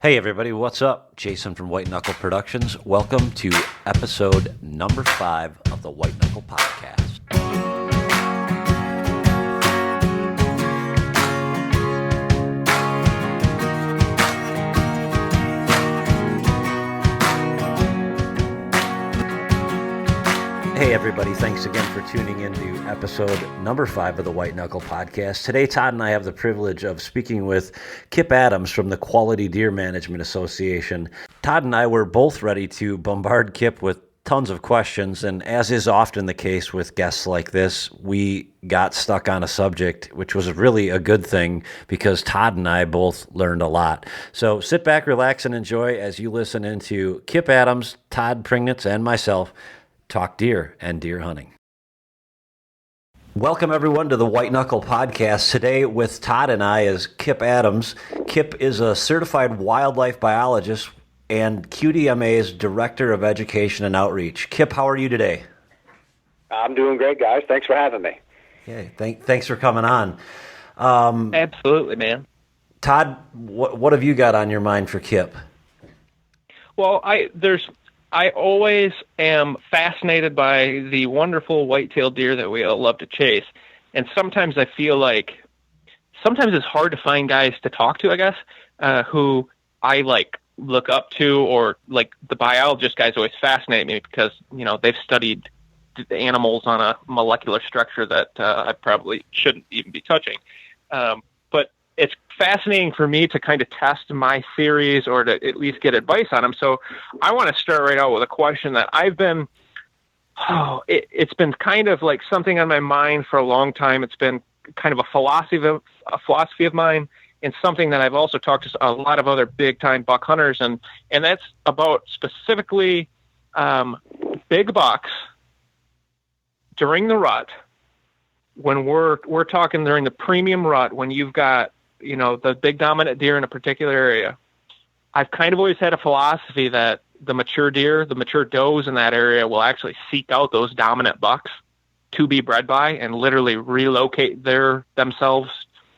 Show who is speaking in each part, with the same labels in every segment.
Speaker 1: Hey everybody, what's up? Jason from White Knuckle Productions. Welcome to episode number 5 of the White Knuckle Podcast. Hey everybody, thanks again for tuning in to episode number 5 of the White Knuckle Podcast. Today, Todd and I have the privilege of speaking with Kip Adams from the Quality Deer Management Association. Todd and I were both ready to bombard Kip with tons of questions, and as is often the case with guests like this, we got stuck on a subject, which was really a good thing because Todd and I both learned a lot. So sit back, relax, and enjoy as you listen into Kip Adams, Todd Pringnitz, and myself talk deer and deer hunting. Welcome everyone to the White Knuckle Podcast. Today with Todd and I is Kip Adams. Kip is a certified wildlife biologist and QDMA's Director of Education and Outreach. Kip, how are you today?
Speaker 2: I'm doing great, guys. Thanks for having me.
Speaker 1: Yeah, thanks for coming on.
Speaker 3: Absolutely, man.
Speaker 1: Todd, what have you got on your mind for Kip?
Speaker 3: Well, I always am fascinated by the wonderful whitetail deer that we all love to chase. And sometimes I feel like it's hard to find guys to talk to, I guess, who I look up to, or like the biologist guys always fascinate me because, they've studied the animals on a molecular structure that I probably shouldn't even be touching. But it's fascinating for me to kind of test my theories or to at least get advice on them. So I want to start right out with a question that it's been kind of like something on my mind for a long time. It's been kind of a philosophy of mine, and something that I've also talked to a lot of other big time buck hunters. And that's about specifically big bucks during the rut. When we're talking during the premium rut, when you've got, the big dominant deer in a particular area, I've kind of always had a philosophy that the mature deer, the mature does in that area will actually seek out those dominant bucks to be bred by and literally relocate themselves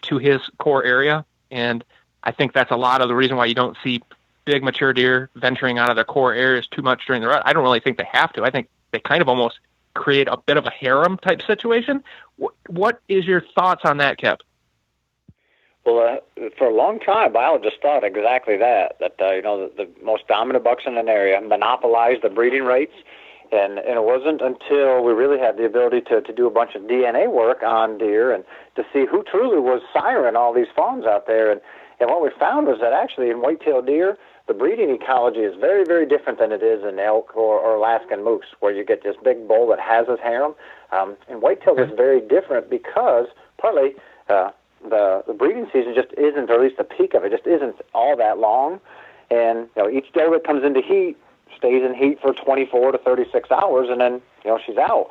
Speaker 3: to his core area. And I think that's a lot of the reason why you don't see big mature deer venturing out of their core areas too much during the rut. I don't really think they have to. I think they kind of almost create a bit of a harem type situation. What is your thoughts on that, Kip?
Speaker 2: Well, for a long time, biologists thought exactly that the most dominant bucks in an area monopolized the breeding rates. And it wasn't until we really had the ability to do a bunch of DNA work on deer and to see who truly was siring all these fawns out there. And what we found was that actually in whitetail deer, the breeding ecology is very, very different than it is in elk or Alaskan moose, where you get this big bull that has his harem. And whitetail is very different because partly the breeding season just isn't, or at least the peak of it, just isn't all that long. And each doe that comes into heat stays in heat for 24 to 36 hours, and then she's out.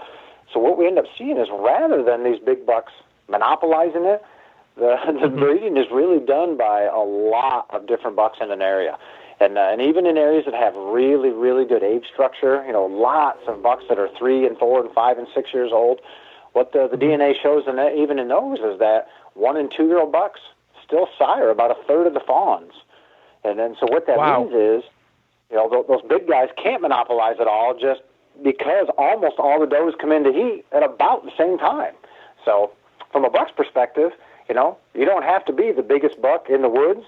Speaker 2: So what we end up seeing is rather than these big bucks monopolizing it, the breeding is really done by a lot of different bucks in an area. And even in areas that have really, really good age structure, lots of bucks that are 3 and 4 and 5 and 6 years old, what the DNA shows, and even in those, is that 1 and 2 year old bucks still sire about a third of the fawns. And then so what that means is, those big guys can't monopolize it all just because almost all the does come into heat at about the same time. So from a buck's perspective, you don't have to be the biggest buck in the woods.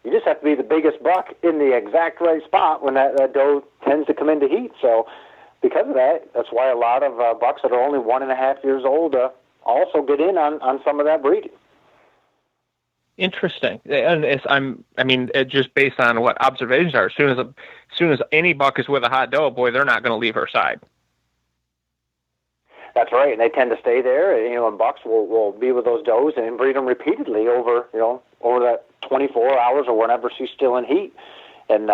Speaker 2: You just have to be the biggest buck in the exact right spot when that doe tends to come into heat. So because of that, that's why a lot of bucks that are only 1.5 years old also get in on some of that breeding.
Speaker 3: Interesting. And just based on what observations are, as soon as any buck is with a hot doe, boy, they're not going to leave her side.
Speaker 2: That's right, and they tend to stay there. And bucks will be with those does and breed them repeatedly over that 24 hours or whenever she's still in heat. And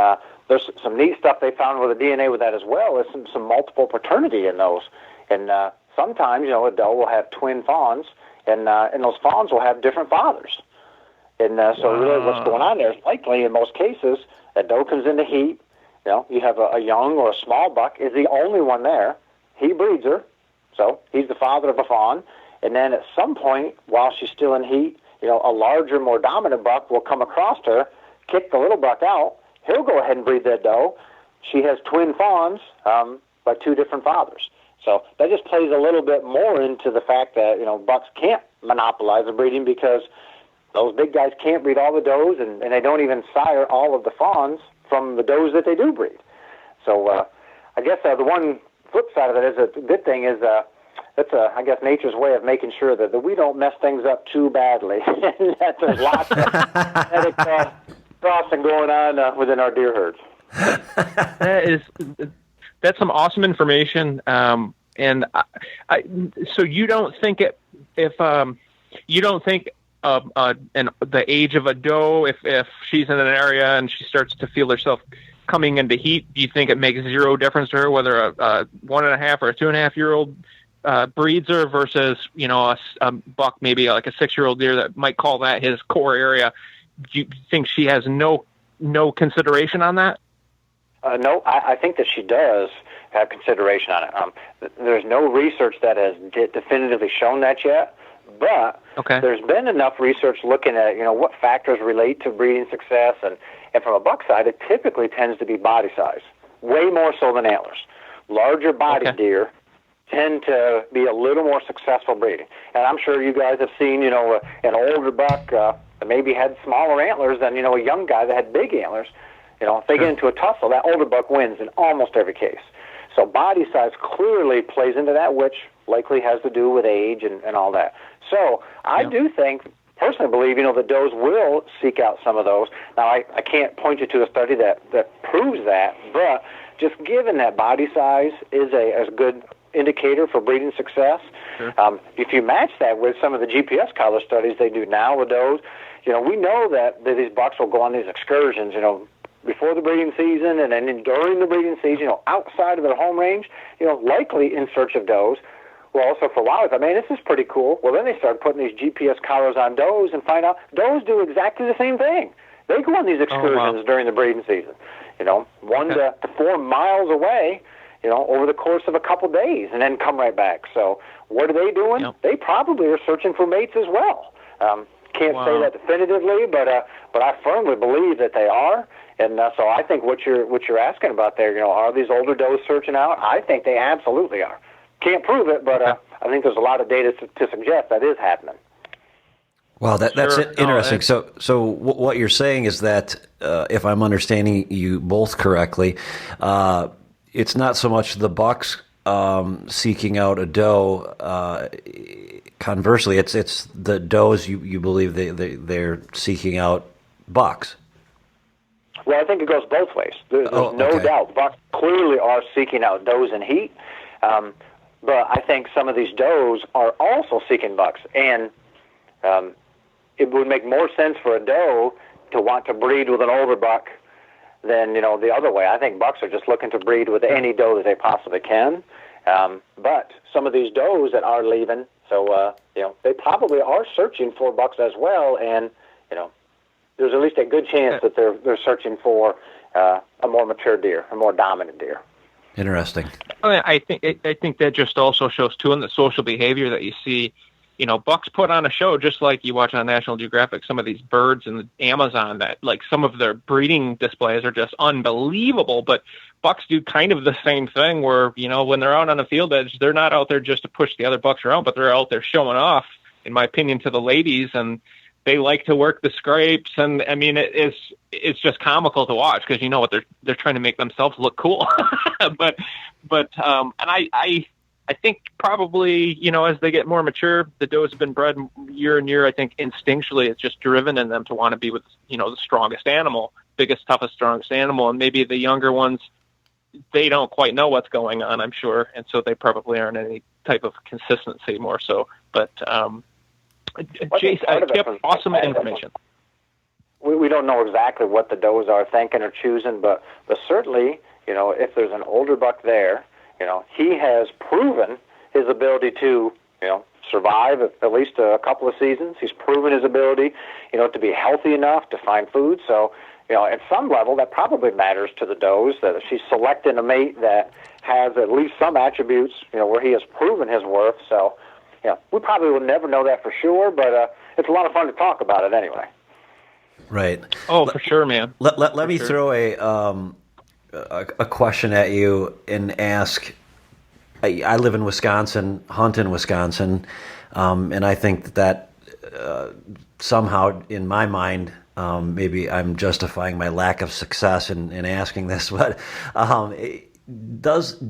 Speaker 2: there's some neat stuff they found with the DNA with that as well. Is some multiple paternity in those. And sometimes a doe will have twin fawns, and those fawns will have different fathers. And so really what's going on there is likely in most cases a doe comes into heat. You have a young or a small buck is the only one there. He breeds her, so he's the father of a fawn. And then at some point while she's still in heat, a larger, more dominant buck will come across her, kick the little buck out, he'll go ahead and breed that doe. She has twin fawns by two different fathers. So that just plays a little bit more into the fact that, bucks can't monopolize the breeding because those big guys can't breed all the does, and they don't even sire all of the fawns from the does that they do breed. So I guess the one flip side of it is a good thing is that's, I guess, nature's way of making sure that we don't mess things up too badly, and that there's lots of genetic crossing going on within our deer herds.
Speaker 3: That's some awesome information. And so you don't think you don't think the age of a doe, if she's in an area and she starts to feel herself coming into heat, do you think it makes zero difference to her whether a 1.5 or a 2.5-year-old breeds her versus a buck, maybe like a 6-year-old deer that might call that his core area? Do you think she has no consideration on that?
Speaker 2: No, I think that she does have consideration on it. There's no research that has definitively shown that yet, but there's been enough research looking at what factors relate to breeding success, and from a buck side, it typically tends to be body size, way more so than antlers. Larger body deer tend to be a little more successful breeding, and I'm sure you guys have seen an older buck that maybe had smaller antlers than a young guy that had big antlers. If they get into a tussle, that older buck wins in almost every case. So body size clearly plays into that, which likely has to do with age and all that. So I do personally believe, the does will seek out some of those. Now, I can't point you to a study that proves that, but just given that body size is a good indicator for breeding success. Sure. If you match that with some of the GPS collar studies they do now with does, we know that these bucks will go on these excursions, before the breeding season and then during the breeding season, outside of their home range, likely in search of does. Well, also for wildlife, this is pretty cool. Well, then they start putting these GPS collars on does and find out does do exactly the same thing. They go on these excursions during the breeding season, 1 to 4 miles away, over the course of a couple days and then come right back. So what are they doing? Yep. They probably are searching for mates as well. Can't say that definitively, but I firmly believe that they are. And so I think what you're asking about there, are these older does searching out? I think they absolutely are. Can't prove it, but I think there's a lot of data to suggest that is happening.
Speaker 1: Well, that's interesting. So what you're saying is that, if I'm understanding you both correctly, it's not so much the bucks seeking out a doe. Conversely, it's the does you believe they're seeking out bucks.
Speaker 2: Well, I think it goes both ways. There's no doubt. Bucks clearly are seeking out does in heat, but I think some of these does are also seeking bucks. And it would make more sense for a doe to want to breed with an older buck than, the other way. I think bucks are just looking to breed with any doe that they possibly can. But some of these does that are leaving, so, they probably are searching for bucks as well, and, there's at least a good chance that they're searching for a more mature deer, a more dominant deer.
Speaker 1: Interesting.
Speaker 3: I think that just also shows too in the social behavior that you see. Bucks put on a show just like you watch on National Geographic. Some of these birds in the Amazon, that like some of their breeding displays are just unbelievable. But bucks do kind of the same thing where when they're out on a field edge, they're not out there just to push the other bucks around, but they're out there showing off, in my opinion, to the ladies, and they like to work the scrapes, and it's just comical to watch because what they're trying to make themselves look cool. but I think probably as they get more mature, the does have been bred year and year. I think instinctually it's just driven in them to want to be with the strongest animal, biggest, toughest, strongest animal, and maybe the younger ones, they don't quite know what's going on, I'm sure, and so they probably aren't any type of consistency more so. But Jason, Kip, awesome information.
Speaker 2: We don't know exactly what the does are thinking or choosing, but certainly, if there's an older buck there, he has proven his ability to, survive at least a couple of seasons. He's proven his ability, to be healthy enough to find food. So, at some level, that probably matters to the does, that she's selecting a mate that has at least some attributes, where he has proven his worth. So, we probably will never know that for sure, but it's a lot of fun to talk about it anyway.
Speaker 1: Right.
Speaker 3: Oh, for sure, man.
Speaker 1: Let me throw a question at you and ask. I live in Wisconsin, hunt in Wisconsin, and I think that somehow in my mind, maybe I'm justifying my lack of success in asking this, but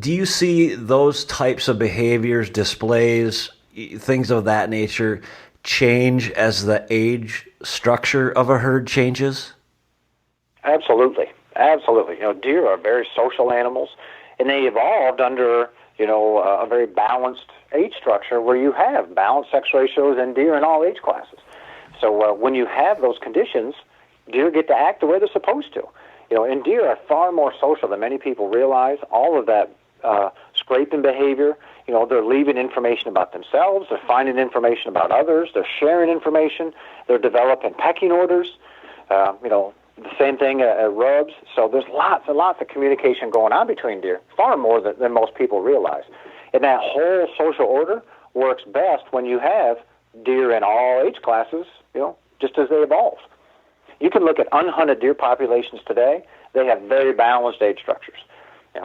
Speaker 1: do you see those types of behaviors, displays, things of that nature change as the age structure of a herd changes?
Speaker 2: Absolutely. Absolutely. Deer are very social animals, and they evolved under, a very balanced age structure where you have balanced sex ratios in deer in all age classes. So when you have those conditions, deer get to act the way they're supposed to. And deer are far more social than many people realize. All of that scraping behavior, they're leaving information about themselves, they're finding information about others, they're sharing information, they're developing pecking orders, the same thing at rubs. So there's lots and lots of communication going on between deer, far more than most people realize. And that whole social order works best when you have deer in all age classes, just as they evolve. You can look at unhunted deer populations today. They have very balanced age structures.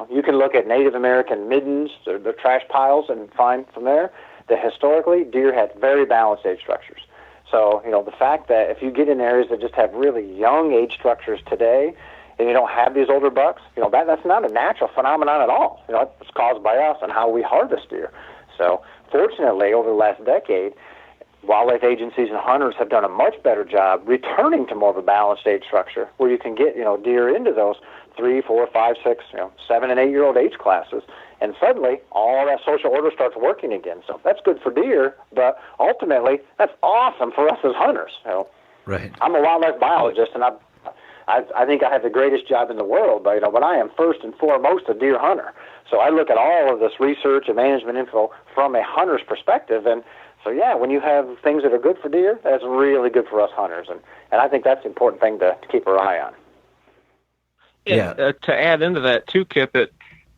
Speaker 2: You can look at Native American middens, the trash piles, and find from there that historically deer had very balanced age structures. So, the fact that if you get in areas that just have really young age structures today, and you don't have these older bucks, that's not a natural phenomenon at all. It's caused by us and how we harvest deer. So, fortunately, over the last decade, wildlife agencies and hunters have done a much better job returning to more of a balanced age structure where you can get, deer into those 3, 4, 5, 6, 7 and 8 year old age classes. And suddenly, all that social order starts working again. So that's good for deer, but ultimately, that's awesome for us as hunters.
Speaker 1: Right.
Speaker 2: I'm a wildlife biologist, and I think I have the greatest job in the world, but I am first and foremost a deer hunter. So I look at all of this research and management info from a hunter's perspective, and so yeah, when you have things that are good for deer, that's really good for us hunters, and I think that's the important thing to keep our eye on.
Speaker 3: Yeah. To add into that too, Kip,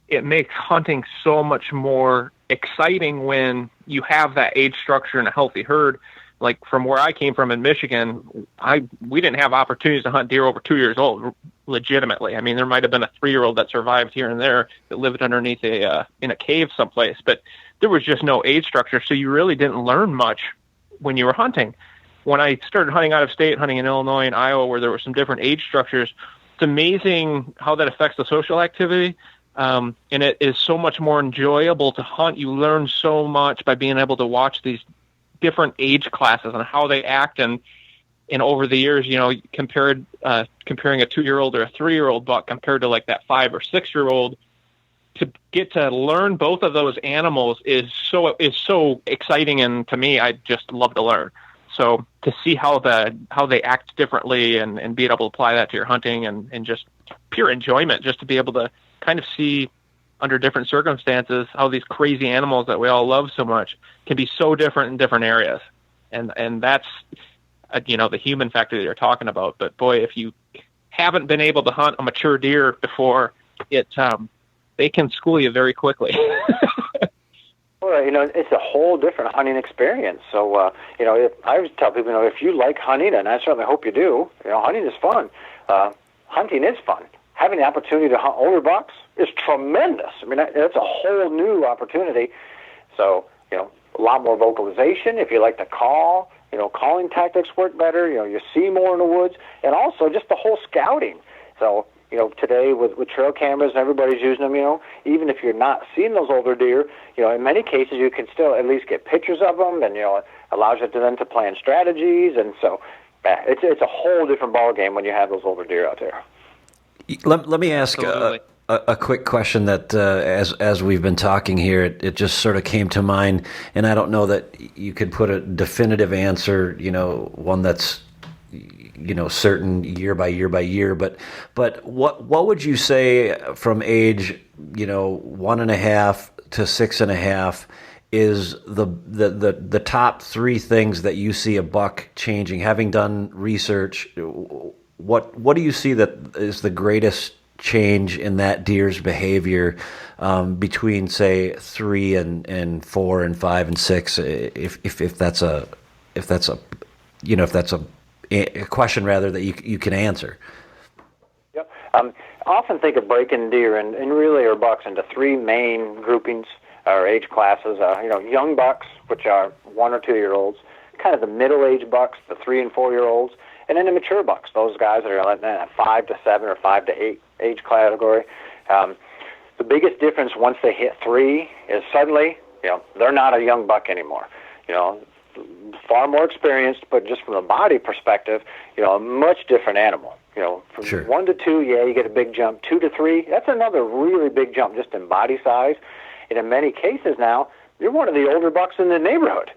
Speaker 3: it makes hunting so much more exciting when you have that age structure and a healthy herd. Like from where I came from in Michigan, we didn't have opportunities to hunt deer over 2 years old legitimately. I mean, there might have been a 3-year-old that survived here and there that lived underneath in a cave someplace, but there was just no age structure, so you really didn't learn much when you were hunting. When I started hunting out of state, hunting in Illinois and Iowa, where there were some different age structures, it's amazing how that affects the social activity. And it is so much more enjoyable to hunt. You learn so much by being able to watch these different age classes and how they act. And over the years, comparing a 2-year-old or a 3-year-old buck compared to like that 5 or 6-year-old, to get to learn both of those animals is so exciting. And to me, I just love to learn. So to see how they act differently and be able to apply that to your hunting and just pure enjoyment, just to be able to kind of see under different circumstances how these crazy animals that we all love so much can be so different in different areas. And that's, the human factor that you're talking about. But boy, if you haven't been able to hunt a mature deer before, they can school you very quickly.
Speaker 2: Well, it's a whole different hunting experience. So, I always tell people, if you like hunting, and I certainly hope you do, hunting is fun. Hunting is fun. Having the opportunity to hunt older bucks is tremendous. I mean, that's a whole new opportunity. So, a lot more vocalization. If you like to call, calling tactics work better. You see more in the woods, and also just the whole scouting. So, today with trail cameras and everybody's using them, even if you're not seeing those older deer, in many cases you can still at least get pictures of them, and, it allows you to then to plan strategies. And so it's a whole different ballgame when you have those older deer out there.
Speaker 1: Let me ask a quick question that as we've been talking here, it just sort of came to mind, and I don't know that you could put a definitive answer, one that's certain year by year, but what would you say from age 1.5 to 6.5 is the top 3 things that you see a buck changing? Having done research, what do you see that is the greatest change in that deer's behavior between say 3 and 4 and 5 and 6? If that's a a question rather that you can answer.
Speaker 2: Yep. I often think of breaking deer and really or bucks into three main groupings or age classes. Young bucks, which are 1 or 2 year olds, kind of the middle-aged bucks, the 3 and 4 year olds, and then the mature bucks, those guys that are in that 5 to 7 or 5 to 8 age category. The biggest difference once they hit 3 is suddenly, they're not a young buck anymore. Far more experienced, but just from a body perspective, a much different animal. From
Speaker 1: Sure.
Speaker 2: 1 to 2, you get a big jump. 2 to 3, that's another really big jump just in body size. And in many cases now, you're one of the older bucks in the neighborhood.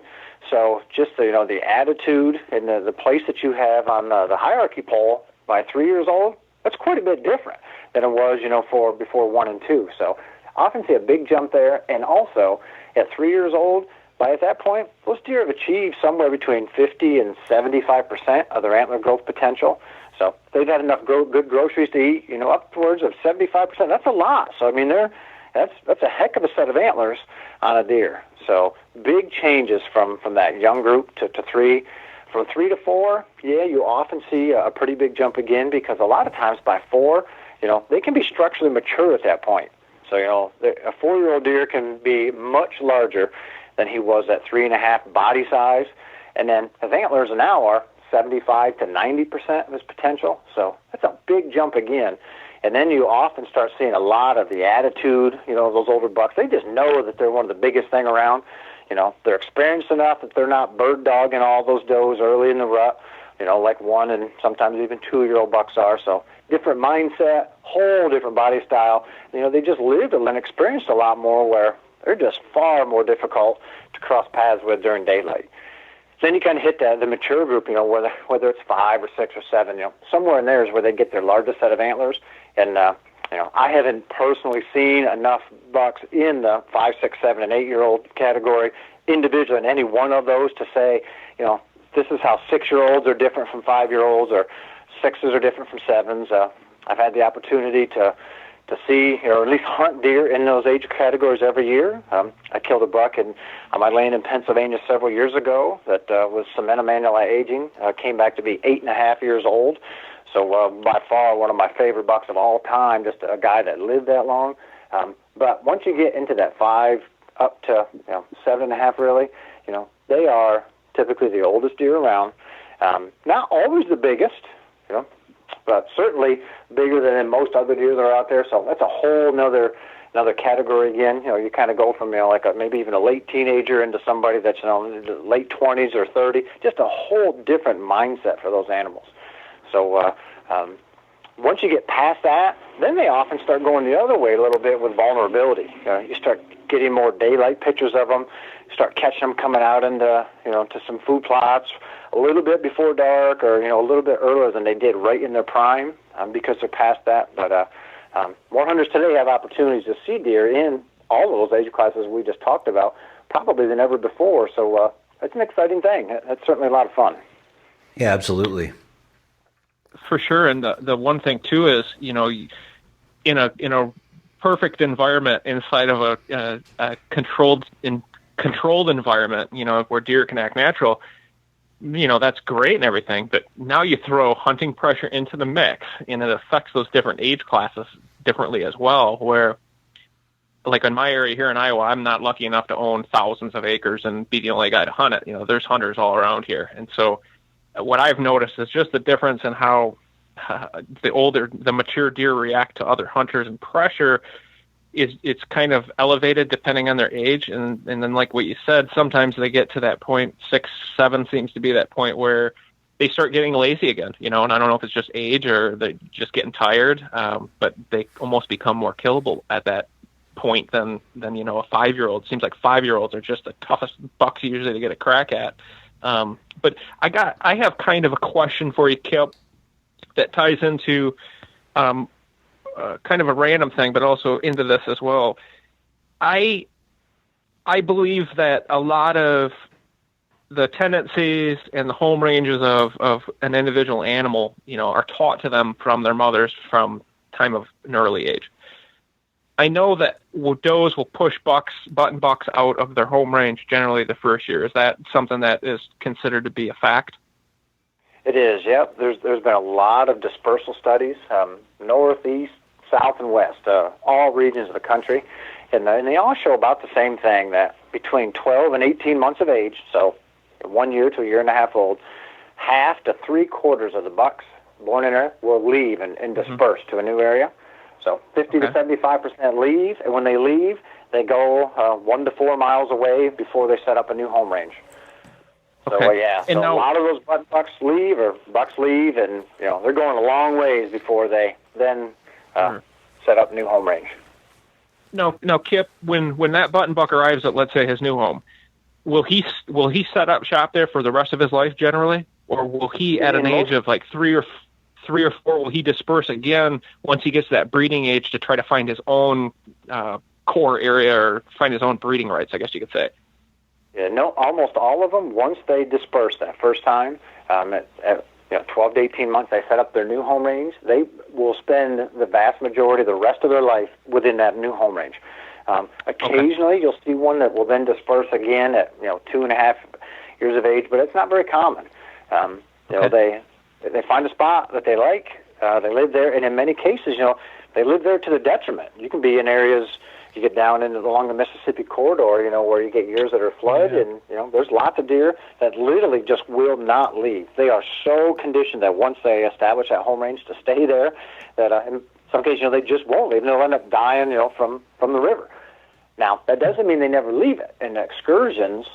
Speaker 2: So just the attitude and the place that you have on the hierarchy pole by 3 years old, that's quite a bit different than it was, for before 1 and 2. So often see a big jump there. And also at 3 years old, at that point, those deer have achieved somewhere between 50 and 75% of their antler growth potential. So they've had enough good groceries to eat, upwards of 75%. That's a lot. So, that's a heck of a set of antlers on a deer. So big changes from that young group to 3. From 3 to 4, you often see a pretty big jump again, because a lot of times by 4, they can be structurally mature at that point. So, a 4-year-old deer can be much larger than he was at 3.5 body size. And then his antlers now are 75 to 90% of his potential. So that's a big jump again. And then you often start seeing a lot of the attitude, those older bucks. They just know that they're one of the biggest thing around. They're experienced enough that they're not bird dogging all those does early in the rut, like 1 and sometimes even 2-year-old bucks are. So different mindset, whole different body style. They just lived and experienced a lot more, where they're just far more difficult to cross paths with during daylight. Then you kind of hit the mature group, whether it's 5 or 6 or 7, somewhere in there is where they get their largest set of antlers. And, I haven't personally seen enough bucks in the 5, 6, 7, and 8-year-old category individually in any one of those to say, this is how 6-year-olds are different from 5-year-olds, or 6s are different from 7s. I've had the opportunity to see, or at least hunt deer in those age categories every year. I killed a buck on my land in Pennsylvania several years ago that was Semenomanuli aging, came back to be 8.5 years old. So by far one of my favorite bucks of all time, just a guy that lived that long. But once you get into that 5 up to 7.5 really, they are typically the oldest deer around. Not always the biggest, but certainly bigger than most other deer that are out there. So that's a whole another category again. You kind of go from maybe even a late teenager into somebody that's in the late 20s or 30. Just a whole different mindset for those animals. So once you get past that, then they often start going the other way a little bit with vulnerability. You start getting more daylight pictures of them, start catching them coming out into to some food plots a little bit before dark, or a little bit earlier than they did right in their prime, because they're past that. But more hunters today have opportunities to see deer in all of those age classes we just talked about, probably than ever before. So it's an exciting thing. It's certainly a lot of fun.
Speaker 1: Yeah, absolutely.
Speaker 3: For sure. And the one thing too is, in a perfect environment inside of a controlled environment, where deer can act natural, that's great and everything. But now you throw hunting pressure into the mix, and it affects those different age classes differently as well. Where, like in my area here in Iowa, I'm not lucky enough to own thousands of acres and be the only guy to hunt it. There's hunters all around here. And so what I've noticed is just the difference in how the mature deer react to other hunters, and pressure it's kind of elevated depending on their age. And then, like what you said, sometimes they get to that point, 6, 7 seems to be that point where they start getting lazy again, and I don't know if it's just age or they're just getting tired, but they almost become more killable at that point than a 5-year-old. Seems like 5-year-olds are just the toughest bucks usually to get a crack at. But I have kind of a question for you, Kip, that ties into kind of a random thing, but also into this as well. I believe that a lot of the tendencies and the home ranges of an individual animal, are taught to them from their mothers from time of an early age. I know that does will push button bucks out of their home range generally the first year. Is that something that is considered to be a fact?
Speaker 2: It is, yep. There's been a lot of dispersal studies, north, east, south, and west, all regions of the country, and they all show about the same thing, that between 12 and 18 months of age, so 1 year to a year and a half old, half to three-quarters of the bucks born in there will leave and disperse to a new area. So 50 to 75% leave, and when they leave, they go 1 to 4 miles away before they set up a new home range. So so a lot of those bucks leave, and they're going a long ways before they then set up a new home range.
Speaker 3: Now, Kip, when that button buck arrives at, let's say, his new home, will he set up shop there for the rest of his life generally, or will he, at an age of like three or four, will he disperse again once he gets to that breeding age to try to find his own core area or find his own breeding rights, I guess you could say?
Speaker 2: Yeah, no, almost all of them, once they disperse that first time, at 12 to 18 months, they set up their new home range, they will spend the vast majority of the rest of their life within that new home range. Occasionally, you'll see one that will then disperse again at 2.5 years of age, but it's not very common. They find a spot that they like, they live there, and in many cases, they live there to the detriment. You can be in areas, you get down along the Mississippi corridor, where you get years that are flooded, and there's lots of deer that literally just will not leave. They are so conditioned that once they establish that home range to stay there, that in some cases, they just won't leave, and they'll end up dying, from the river. Now, that doesn't mean they never leave it. In excursions,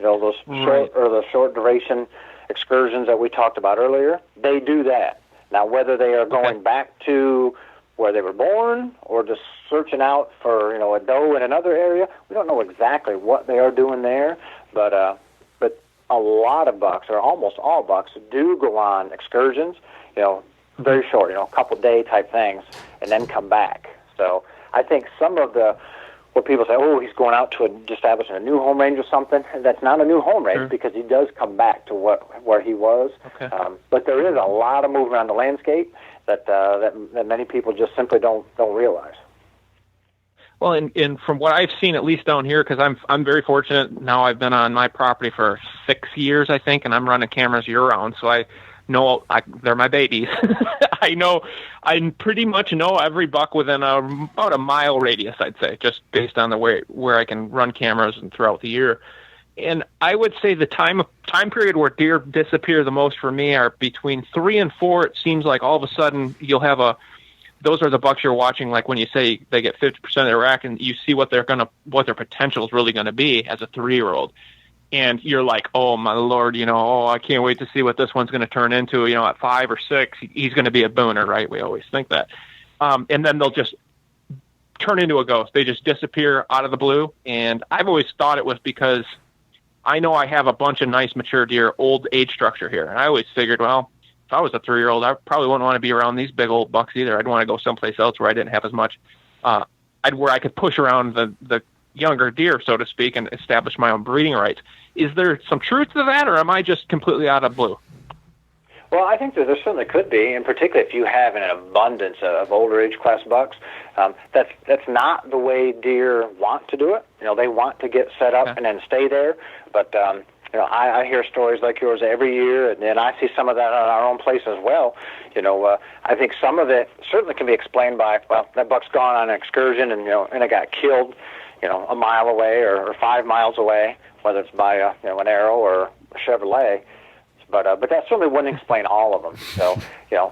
Speaker 2: those short duration excursions that we talked about earlier, they do that. Now, whether they are going back to where they were born or just searching out for a doe in another area, we don't know exactly what they are doing there, but a lot of bucks, or almost all bucks, do go on excursions, very short, a couple day type things, and then come back. So I think some of what people say, he's going out to establishing a new home range or something, that's not a new home range because he does come back to where he was. But there is a lot of movement on the landscape that many people just simply don't realize.
Speaker 3: Well, and from what I've seen, at least down here, because I'm very fortunate now. I've been on my property for 6 years, I think, and I'm running cameras year round, so I know they're my babies. I pretty much know every buck within about a mile radius, I'd say, just based on the where I can run cameras and throughout the year. And I would say the time period where deer disappear the most for me are between 3 and 4. It seems like all of a sudden you'll have those are the bucks you're watching, like when you say they get 50% of their rack, and you see what their potential is really going to be as a 3-year-old. And you're like, oh, my Lord, I can't wait to see what this one's going to turn into. At 5 or 6, he's going to be a booner, right? We always think that. And then they'll just turn into a ghost. They just disappear out of the blue. And I've always thought it was because I know I have a bunch of nice mature deer, old age structure here. And I always figured, well, if I was a 3-year-old, I probably wouldn't want to be around these big old bucks either. I'd want to go someplace else where I didn't have as much, where I could push around the younger deer, so to speak, and establish my own breeding rights. Is there some truth to that, or am I just completely out of blue?
Speaker 2: Well, I think that there certainly could be, and particularly if you have an abundance of older age class bucks. That's not the way deer want to do it. They want to get set up and then stay there. But I hear stories like yours every year, and I see some of that on our own place as well. I think some of it certainly can be explained by, well, that buck's gone on an excursion and it got killed, a mile away or 5 miles away, whether it's by an arrow or a Chevrolet. But that certainly wouldn't explain all of them. So,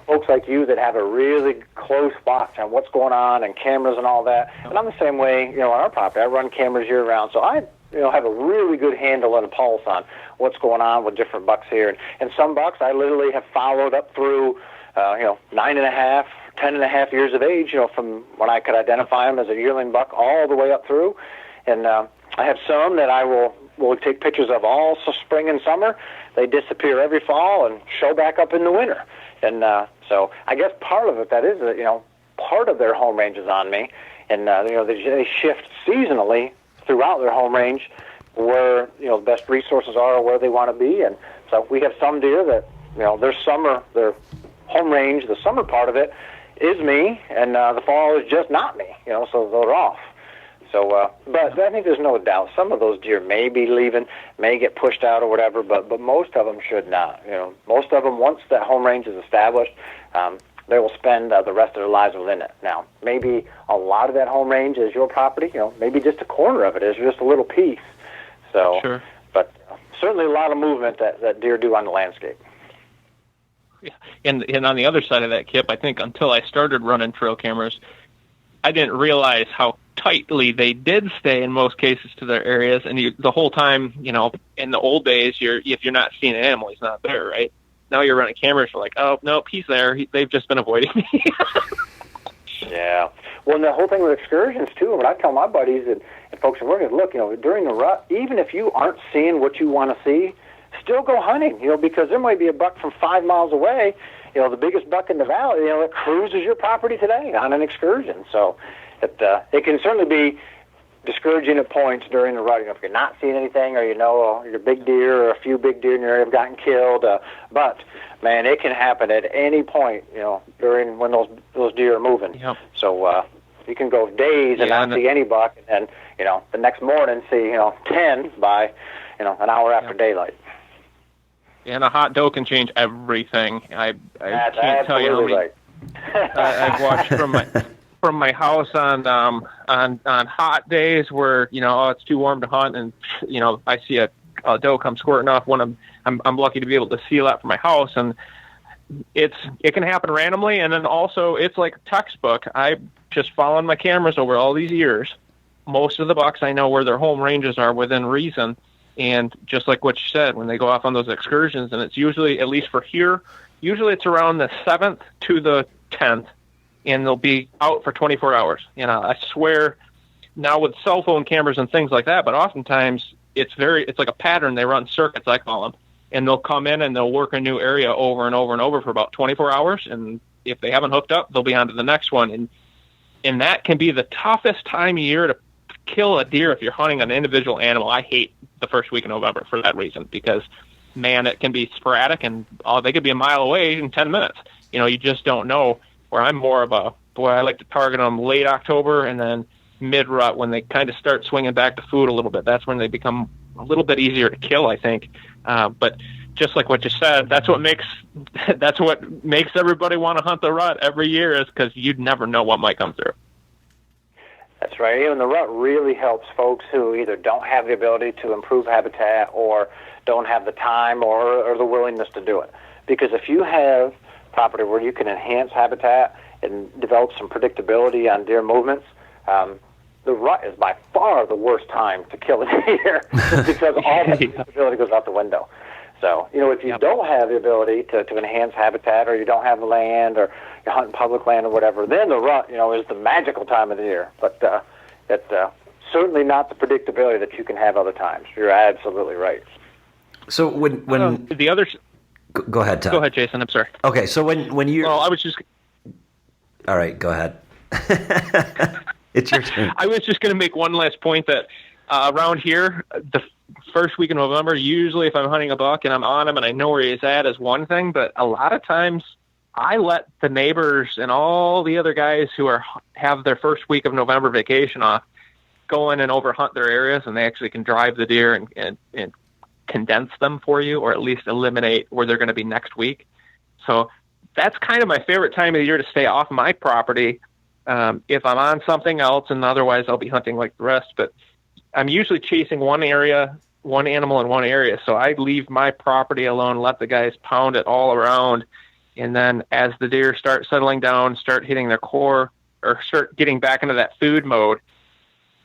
Speaker 2: folks like you that have a really close watch on what's going on and cameras and all that. And I'm the same way, on our property. I run cameras year round, so I, have a really good handle and a pulse on what's going on with different bucks here. And some bucks I literally have followed up through, 9.5, 10.5 years of age, from when I could identify them as a yearling buck all the way up through. And I have some that I will take pictures of all spring and summer. They disappear every fall and show back up in the winter. And so I guess part of it, that is, part of their home range is on me. And, they shift seasonally throughout their home range where, the best resources are, where they want to be. And so we have some deer that, their home range, the summer part of it is me, and the fall is just not me, so they're off. So, but I think there's no doubt some of those deer may be leaving, may get pushed out or whatever, but most of them should not. Most of them, once that home range is established, they will spend the rest of their lives within it. Now, maybe a lot of that home range is your property. Maybe just a corner of it is just a little piece. So,
Speaker 3: sure.
Speaker 2: But certainly a lot of movement that deer do on the landscape.
Speaker 3: Yeah. And on the other side of that, Kip, I think until I started running trail cameras, I didn't realize how tightly they did stay in most cases to their areas. And the whole time, in the old days, if you're not seeing an animal, he's not there, right? Now you're running cameras, you're like, oh, no, he's there. They've just been avoiding me.
Speaker 2: Yeah. Well, and the whole thing with excursions, too, what I tell my buddies and folks who work is, look, during the rut, even if you aren't seeing what you want to see, still go hunting, because there might be a buck from 5 miles away, the biggest buck in the valley, that cruises your property today on an excursion. So it can certainly be discouraging at points during the rut. If you're not seeing anything, or your big deer or a few big deer in your area have gotten killed, but man, it can happen at any point, during when those deer are moving.
Speaker 3: Yep.
Speaker 2: So you can go days and not see any buck, and then the next morning see 10 by an hour after daylight.
Speaker 3: And a hot doe can change everything. I can't tell you how many.
Speaker 2: Right.
Speaker 3: I've watched from my house on hot days where it's too warm to hunt, and I see a doe come squirting off when I'm lucky to be able to see that from my house, and it can happen randomly, and then also it's like a textbook. I just following my cameras over all these years. Most of the bucks I know where their home ranges are within reason. And just like what you said, when they go off on those excursions, and it's usually, at least for here, usually it's around the 7th to the 10th, and they'll be out for 24 hours. I swear, now with cell phone cameras and things like that, but oftentimes it's like a pattern. They run circuits, I call them, and they'll come in and they'll work a new area over and over and over for about 24 hours, and if they haven't hooked up, they'll be on to the next one. And that can be the toughest time of year to kill a deer if you're hunting an individual animal. I hate the first week of November for that reason, because man, it can be sporadic, and they could be a mile away in 10 minutes. You just don't know. Where I'm more of I like to target them late October and then mid rut when they kind of start swinging back to food a little bit. That's when they become a little bit easier to kill, I think. But just like what you said, that's what makes everybody want to hunt the rut every year, is because you'd never know what might come through.
Speaker 2: That's right. Even the rut really helps folks who either don't have the ability to improve habitat or don't have the time or the willingness to do it. Because if you have property where you can enhance habitat and develop some predictability on deer movements, the rut is by far the worst time to kill a deer because all the predictability goes out the window. So, if you don't have the ability to enhance habitat, or you don't have the land, or you're hunting public land or whatever, then the rut, is the magical time of the year. But it's certainly not the predictability that you can have other times. You're absolutely right.
Speaker 1: So when
Speaker 3: the others...
Speaker 1: Go ahead, Tom.
Speaker 3: Go ahead, Jason. I'm sorry.
Speaker 1: Okay, so when you...
Speaker 3: Well, I was just...
Speaker 1: All right, go ahead. It's your turn.
Speaker 3: I was just going to make one last point that around here, the first week in November, usually if I'm hunting a buck and I'm on him and I know where he's at is one thing, but a lot of times I let the neighbors and all the other guys who have their first week of November vacation off go in and overhunt their areas, and they actually can drive the deer and condense them for you, or at least eliminate where they're going to be next week. So that's kind of my favorite time of the year to stay off my property. If I'm on something else, and otherwise I'll be hunting like the rest, but I'm usually chasing one animal in one area. So I leave my property alone, let the guys pound it all around. And then as the deer start settling down, start hitting their core, or start getting back into that food mode,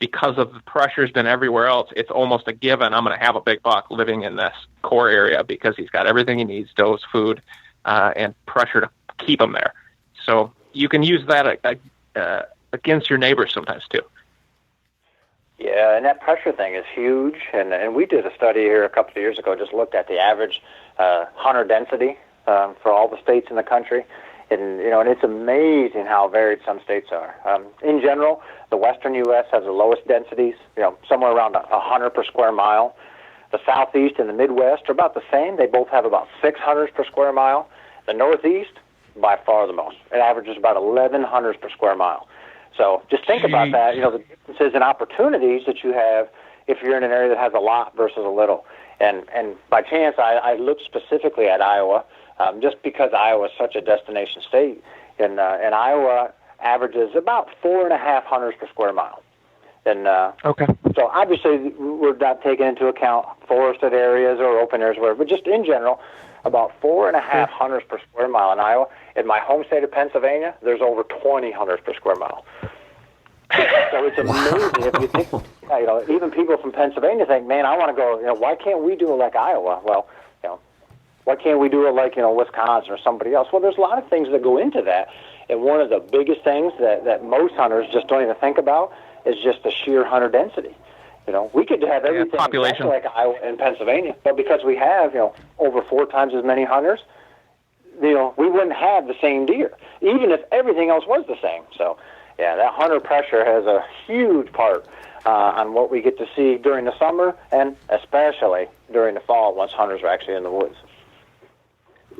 Speaker 3: because of the pressure's been everywhere else, it's almost a given I'm going to have a big buck living in this core area because he's got everything he needs, dose, food, and pressure to keep him there. So you can use that against your neighbors sometimes too.
Speaker 2: Yeah, and that pressure thing is huge. And we did a study here a couple of years ago, just looked at the average hunter density for all the states in the country. And it's amazing how varied some states are. In general, the western U.S. has the lowest densities, somewhere around 100 per square mile. The southeast and the Midwest are about the same. They both have about 600 per square mile. The northeast, by far the most. It averages about 1,100 per square mile. So just think about that, the differences and opportunities that you have if you're in an area that has a lot versus a little. And by chance, I looked specifically at Iowa, just because Iowa is such a destination state. And Iowa averages about 4.5 hunters per square mile. And
Speaker 3: okay.
Speaker 2: So obviously we're not taking into account forested areas or open areas, whatever, but just in general, about 4.5 hunters per square mile in Iowa. In my home state of Pennsylvania, there's over 20 hunters per square mile. So it's amazing if you think, even people from Pennsylvania think, man, I want to go, why can't we do it like Iowa? Well, why can't we do it like, Wisconsin or somebody else? Well, there's a lot of things that go into that. And one of the biggest things that most hunters just don't even think about is just the sheer hunter density. We could have everything
Speaker 3: population
Speaker 2: like Iowa and Pennsylvania, but because we have, over 4 times as many hunters, we wouldn't have the same deer, even if everything else was the same. So, yeah, that hunter pressure has a huge part on what we get to see during the summer and especially during the fall once hunters are actually in the woods.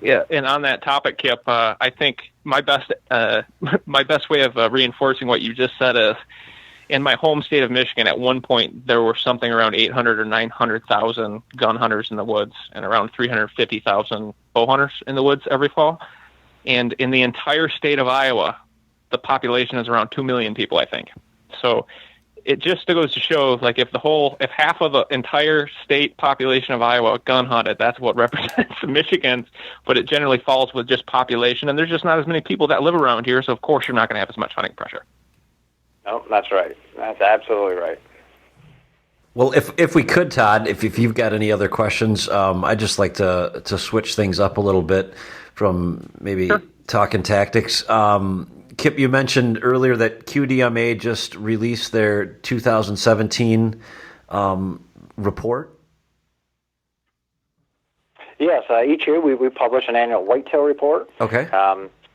Speaker 3: Yeah, and on that topic, Kip, I think my best way of reinforcing what you just said is, in my home state of Michigan, at one point there were something around 800 or 900,000 gun hunters in the woods, and around 350,000 bow hunters in the woods every fall. And in the entire state of Iowa, the population is around 2 million people, I think. So it just goes to show, like, if half of the entire state population of Iowa gun hunted, that's what represents Michigan's, but it generally falls with just population, and there's just not as many people that live around here, so of course you're not going to have as much hunting pressure.
Speaker 2: No, that's right. That's absolutely right.
Speaker 1: Well, if we could, Todd, if you've got any other questions, I'd just like to switch things up a little bit from maybe talking tactics. Kip, you mentioned earlier that QDMA just released their 2017 report.
Speaker 2: Yes, each year we publish an annual whitetail report.
Speaker 1: Okay.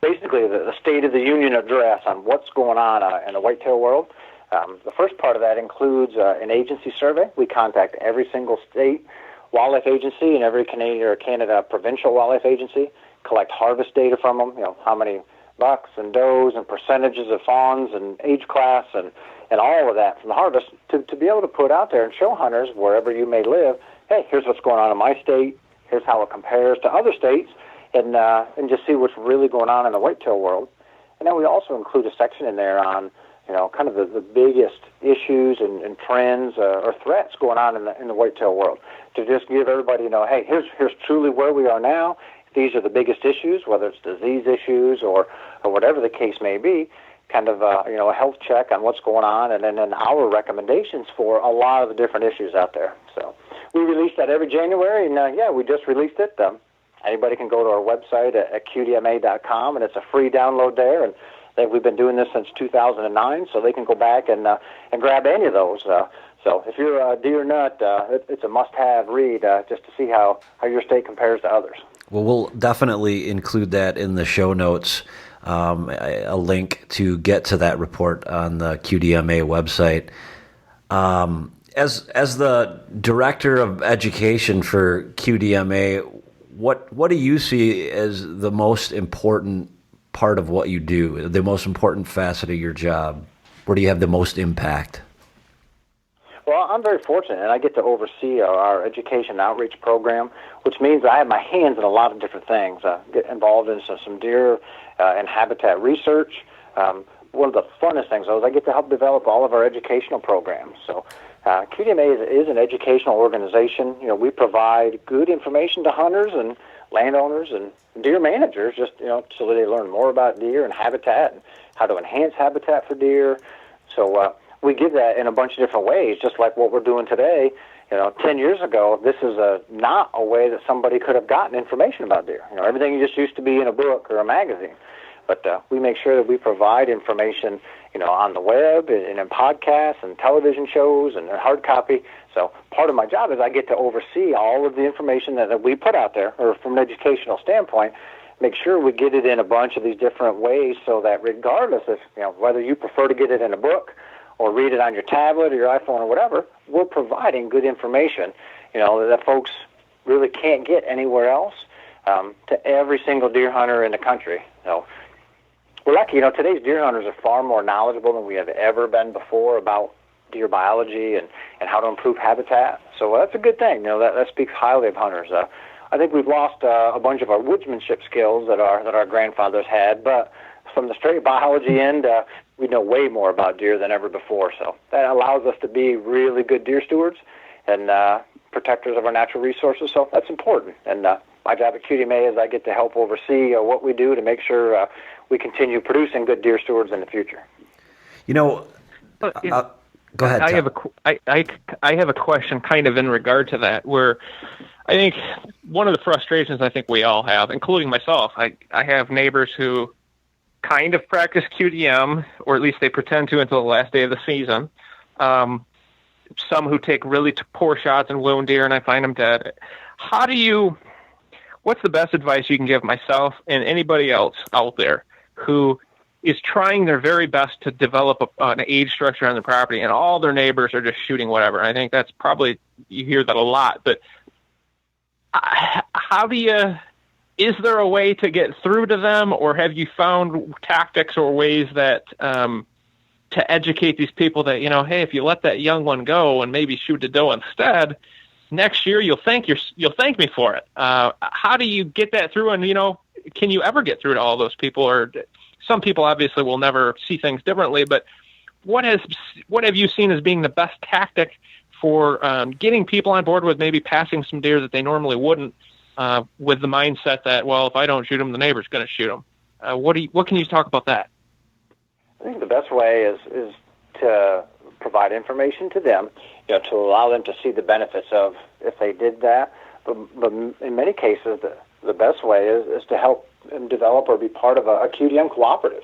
Speaker 2: Basically, the State of the Union address on what's going on in the whitetail world. The first part of that includes an agency survey. We contact every single state wildlife agency and every Canadian or Canada provincial wildlife agency, collect harvest data from them, how many bucks and does and percentages of fawns and age class and all of that from the harvest to be able to put out there and show hunters wherever you may live, hey, here's what's going on in my state, here's how it compares to other states, and just see what's really going on in the whitetail world. And then we also include a section in there on, kind of the biggest issues and trends or threats going on in the whitetail world, to just give everybody, hey, here's truly where we are now. These are the biggest issues, whether it's disease issues or whatever the case may be, kind of a health check on what's going on, and then our recommendations for a lot of the different issues out there. So we release that every January, and we just released it. Anybody can go to our website at QDMA.com, and it's a free download there. And we've been doing this since 2009, so they can go back and grab any of those. So if you're a deer nut, it's a must-have read just to see how your state compares to others.
Speaker 1: Well, we'll definitely include that in the show notes, a link to get to that report on the QDMA website. As the director of education for QDMA, what do you see as the most important part of what you do, the most important facet of your job? Where do you have the most impact?
Speaker 2: Well, I'm very fortunate, and I get to oversee our education outreach program, which means I have my hands in a lot of different things. I get involved in some deer and habitat research. One of the funnest things, though, is I get to help develop all of our educational programs. So QDMA is an educational organization. We provide good information to hunters and landowners and deer managers, just so that they learn more about deer and habitat and how to enhance habitat for deer. So we give that in a bunch of different ways, just like what we're doing today. 10 years ago, this is not a way that somebody could have gotten information about deer. Everything just used to be in a book or a magazine. But we make sure that we provide information, on the web and in podcasts and television shows and hard copy. So part of my job is I get to oversee all of the information that we put out there, or from an educational standpoint, make sure we get it in a bunch of these different ways so that regardless of, whether you prefer to get it in a book or read it on your tablet or your iPhone or whatever, we're providing good information, that folks really can't get anywhere else, to every single deer hunter in the country. we're lucky. Today's deer hunters are far more knowledgeable than we have ever been before about deer biology and how to improve habitat. So that's a good thing. That speaks highly of hunters. I think we've lost a bunch of our woodsmanship skills that our grandfathers had, but from the straight biology end, we know way more about deer than ever before. So that allows us to be really good deer stewards and protectors of our natural resources. So that's important. And my job at QDMA is I get to help oversee what we do to make sure we continue producing good deer stewards in the future.
Speaker 1: Go ahead.
Speaker 3: I have a question kind of in regard to that, where I think one of the frustrations I think we all have, including myself, I have neighbors who kind of practice QDM, or at least they pretend to until the last day of the season. Some who take really poor shots and wound deer, and I find them dead. What's the best advice you can give myself and anybody else out there who is trying their very best to develop an age structure on the property, and all their neighbors are just shooting whatever? I think that's probably, you hear that a lot, but is there a way to get through to them, or have you found tactics or ways that to educate these people that, hey, if you let that young one go and maybe shoot a doe instead, next year you'll thank me for it? How do you get that through? And can you ever get through to all those people? Or some people obviously will never see things differently, but what have you seen as being the best tactic for getting people on board with maybe passing some deer that they normally wouldn't, with the mindset that, well, if I don't shoot them, the neighbor's going to shoot them? What can you talk about that?
Speaker 2: I think the best way is to provide information to them, to allow them to see the benefits of if they did that. But in many cases, the best way is to help them develop or be part of a QDM cooperative.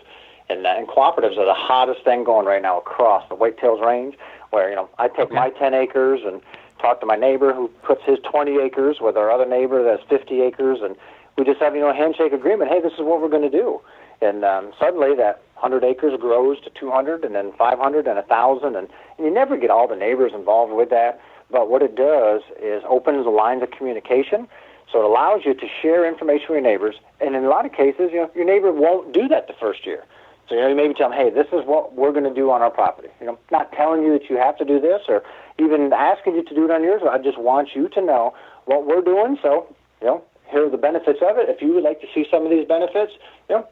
Speaker 2: And cooperatives are the hottest thing going right now across the whitetails range, where, I take my 10 acres and talk to my neighbor who puts his 20 acres with our other neighbor that's 50 acres, and we just have, a handshake agreement. Hey, this is what we're going to do. And suddenly that 100 acres grows to 200 and then 500 and 1,000, and you never get all the neighbors involved with that. But what it does is opens the lines of communication, so it allows you to share information with your neighbors. And in a lot of cases, your neighbor won't do that the first year. So you maybe tell them, hey, this is what we're going to do on our property. Not telling you that you have to do this or even asking you to do it on yours. I just want you to know what we're doing. So, here are the benefits of it. If you would like to see some of these benefits,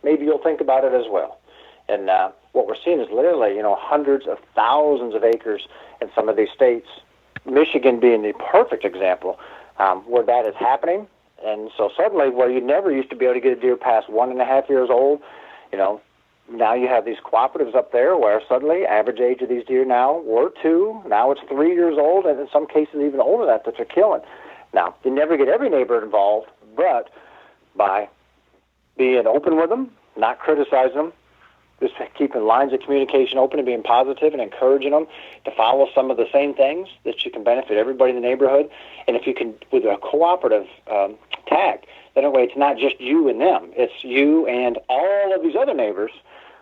Speaker 2: maybe you'll think about it as well. And what we're seeing is literally, hundreds of thousands of acres in some of these states, Michigan being the perfect example, where that is happening. And so suddenly, where you never used to be able to get a deer past 1.5 years old, now you have these cooperatives up there where suddenly average age of these deer now were 2, now it's 3 years old, and in some cases even older than that they're killing. Now, you never get every neighbor involved, but by being open with them, not criticizing them, just keeping lines of communication open and being positive and encouraging them to follow some of the same things, that you can benefit everybody in the neighborhood. And if you can, with a cooperative tag, that way it's not just you and them, it's you and all of these other neighbors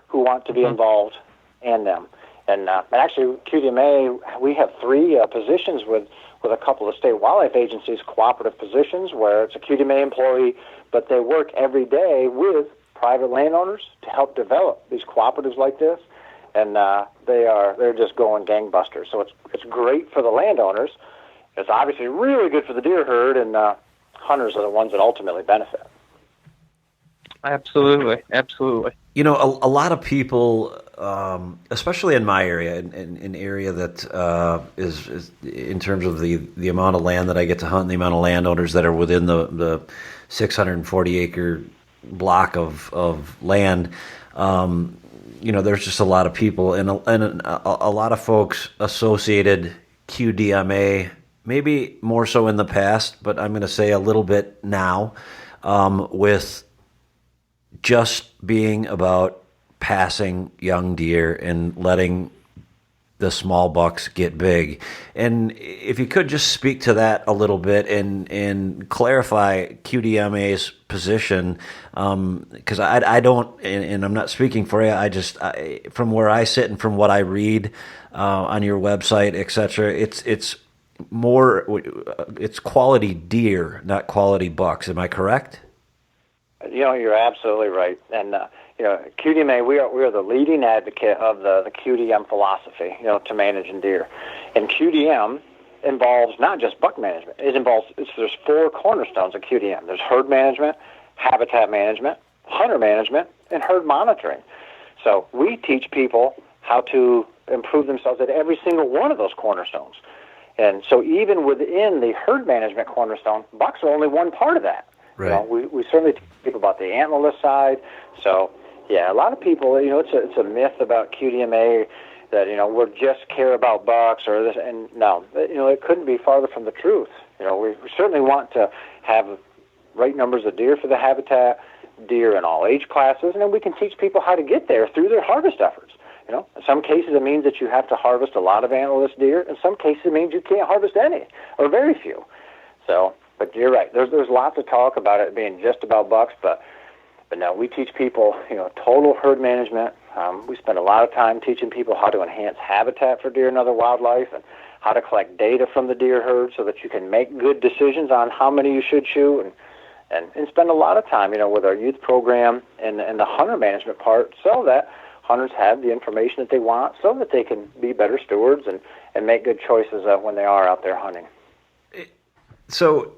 Speaker 2: who want to be involved and them. And actually, QDMA, we have 3 positions with a couple of state wildlife agencies, cooperative positions, where it's a QDMA employee, but they work every day with private landowners to help develop these cooperatives like this, and they're just going gangbusters. So it's great for the landowners. It's obviously really good for the deer herd, and hunters are the ones that ultimately benefit.
Speaker 3: Absolutely.
Speaker 1: A lot of people, especially in my area, in an area that is in terms of the amount of land that I get to hunt, and the amount of landowners that are within the 640 acre block of land, there's just a lot of people and a lot of folks associated QDMA, maybe more so in the past, but I'm going to say a little bit now, with just being about passing young deer and letting the small bucks get big. And if you could just speak to that a little bit and clarify QDMA's position, because I don't, and I'm not speaking for you, from where I sit and from what I read on your website, etc., it's quality deer, not quality bucks. Am I correct?
Speaker 2: You're absolutely right. And QDMA, we are the leading advocate of the QDM philosophy, to managing deer. And QDM involves not just buck management. There's 4 cornerstones of QDM. There's herd management, habitat management, hunter management, and herd monitoring. So we teach people how to improve themselves at every single one of those cornerstones. And so even within the herd management cornerstone, bucks are only one part of that.
Speaker 1: Right.
Speaker 2: We certainly teach people about the antlerless side. So, yeah, a lot of people, it's a myth about QDMA that, we just care about bucks or this. And no, it couldn't be farther from the truth. We certainly want to have right numbers of deer for the habitat, deer in all age classes, and then we can teach people how to get there through their harvest efforts. In some cases it means that you have to harvest a lot of antlerless deer. In some cases it means you can't harvest any or very few. So, but you're right. There's lots of talk about it being just about bucks, but no, we teach people, total herd management. We spend a lot of time teaching people how to enhance habitat for deer and other wildlife, and how to collect data from the deer herd so that you can make good decisions on how many you should shoot, and spend a lot of time, with our youth program and the hunter management part, so that hunters have the information that they want, so that they can be better stewards and make good choices when they are out there hunting.
Speaker 1: So,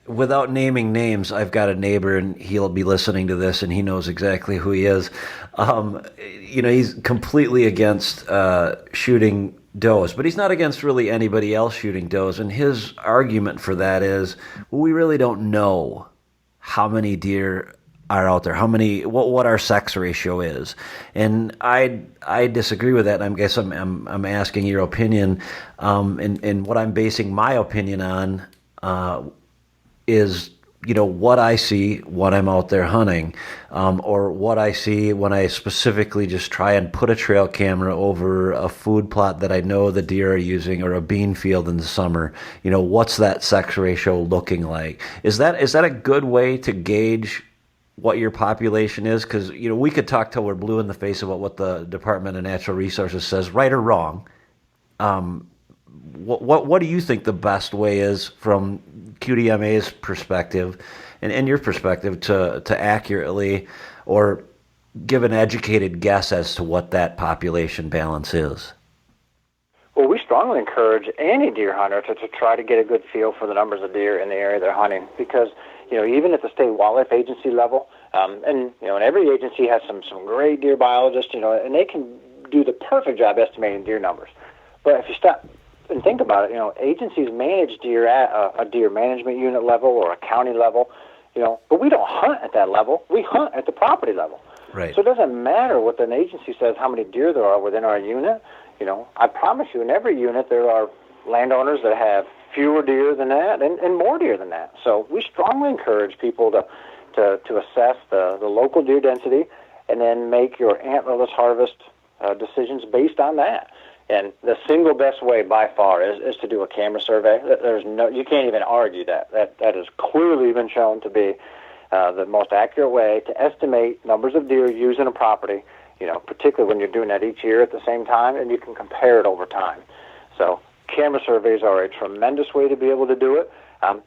Speaker 1: without naming names, I've got a neighbor, and he'll be listening to this, and he knows exactly who he is. He's completely against shooting does, but he's not against really anybody else shooting does. And his argument for that is, well, we really don't know how many deer are out there, what our sex ratio is. And I disagree with that. And I guess I'm asking your opinion, and what I'm basing my opinion on is, what I see when I'm out there hunting, or what I see when I specifically just try and put a trail camera over a food plot that I know the deer are using, or a bean field in the summer. What's that sex ratio looking like? Is that a good way to gauge what your population is? Because, we could talk till we're blue in the face about what the Department of Natural Resources says, right or wrong. What do you think the best way is from QDMA's perspective and your perspective to accurately or give an educated guess as to what that population balance is?
Speaker 2: Well, we strongly encourage any deer hunter to try to get a good feel for the numbers of deer in the area they're hunting, because even at the state wildlife agency level, and every agency has some great deer biologists, and they can do the perfect job estimating deer numbers. But if you stop and think about it, agencies manage deer at a deer management unit level or a county level, but we don't hunt at that level. We hunt at the property level.
Speaker 1: Right.
Speaker 2: So it doesn't matter what an agency says, how many deer there are within our unit. I promise you, in every unit there are landowners that have fewer deer than that and more deer than that. So we strongly encourage people to assess the local deer density and then make your antlerless harvest decisions based on that. And the single best way by far is to do a camera survey. You can't even argue that. That has clearly been shown to be the most accurate way to estimate numbers of deer used in a property, particularly when you're doing that each year at the same time, and you can compare it over time. So camera surveys are a tremendous way to be able to do it.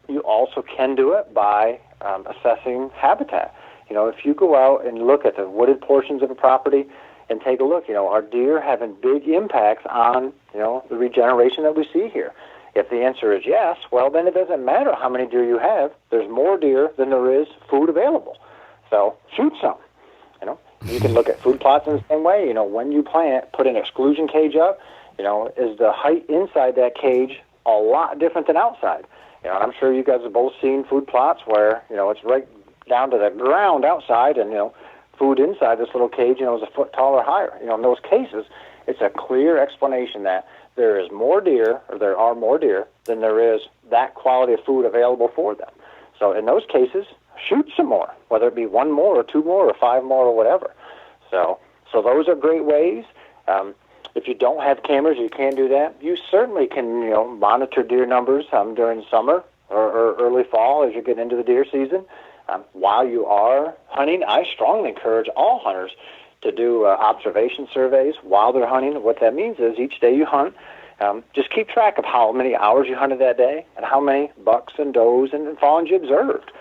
Speaker 2: You also can do it by assessing habitat. If you go out and look at the wooded portions of a property and take a look, are deer having big impacts on, the regeneration that we see here? If the answer is yes, well, then it doesn't matter how many deer you have. There's more deer than there is food available. So shoot some. You can look at food plots in the same way. When you plant, put an exclusion cage up. Is the height inside that cage a lot different than outside? I'm sure you guys have both seen food plots where, it's right down to the ground outside, and, food inside this little cage, is a foot tall or higher. In those cases, it's a clear explanation that there is more deer, or there are more deer, than there is that quality of food available for them. So in those cases, shoot some more, whether it be one more or two more or five more or whatever. So those are great ways. If you don't have cameras, you can't do that. You certainly can, monitor deer numbers during summer or early fall as you get into the deer season. While you are hunting, I strongly encourage all hunters to do observation surveys while they're hunting. What that means is each day you hunt, just keep track of how many hours you hunted that day and how many bucks and does and fawns you observed.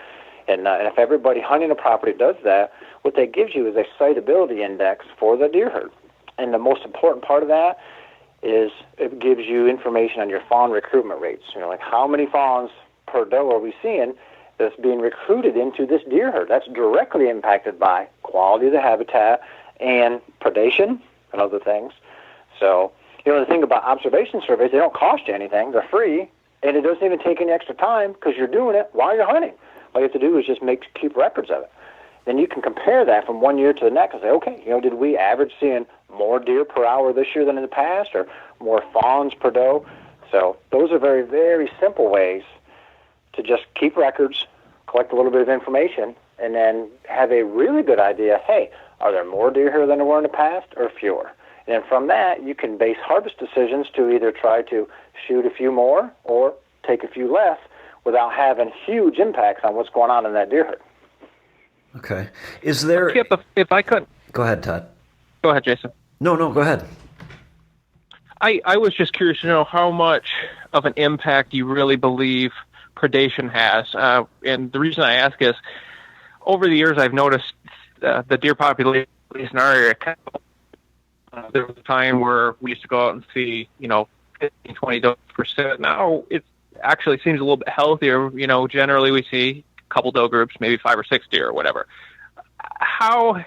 Speaker 2: And if everybody hunting a property does that, what that gives you is a sightability index for the deer herd. And the most important part of that is it gives you information on your fawn recruitment rates. Like how many fawns per doe are we seeing that's being recruited into this deer herd? That's directly impacted by quality of the habitat and predation and other things. So, the thing about observation surveys, they don't cost you anything. They're free, and it doesn't even take any extra time because you're doing it while you're hunting. All you have to do is just keep records of it. Then you can compare that from one year to the next and say, okay, did we average seeing more deer per hour this year than in the past, or more fawns per doe? So those are very, very simple ways to just keep records, collect a little bit of information, and then have a really good idea, hey, are there more deer here than there were in the past or fewer? And from that, you can base harvest decisions to either try to shoot a few more or take a few less without having huge impacts on what's going on in that deer herd.
Speaker 1: Okay. Is there...
Speaker 3: Kip, if I could...
Speaker 1: Go ahead, Todd.
Speaker 3: Go ahead, Jason.
Speaker 1: No, go ahead.
Speaker 3: I was just curious to know how much of an impact you really believe predation has. And the reason I ask is, over the years, I've noticed the deer population in our area. There was a time where we used to go out and see, 15, 20%. Now it actually seems a little bit healthier. Generally we see a couple doe groups, maybe 5 or 6 deer or whatever. How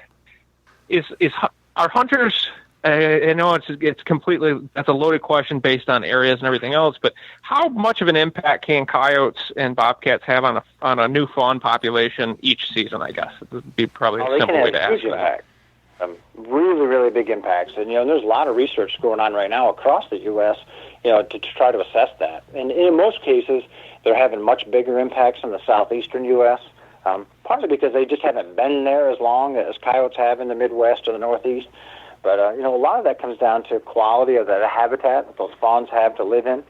Speaker 3: are hunters? I know it's completely, that's a loaded question based on areas and everything else, but how much of an impact can coyotes and bobcats have on a new fawn population each season, I guess? It would be probably a simple way to ask that.
Speaker 2: Really, really big impacts. And, there's a lot of research going on right now across the U.S., to try to assess that. And in most cases, they're having much bigger impacts in the southeastern U.S., partly because they just haven't been there as long as coyotes have in the Midwest or the Northeast. But, a lot of that comes down to quality of the habitat that those fawns have to live in.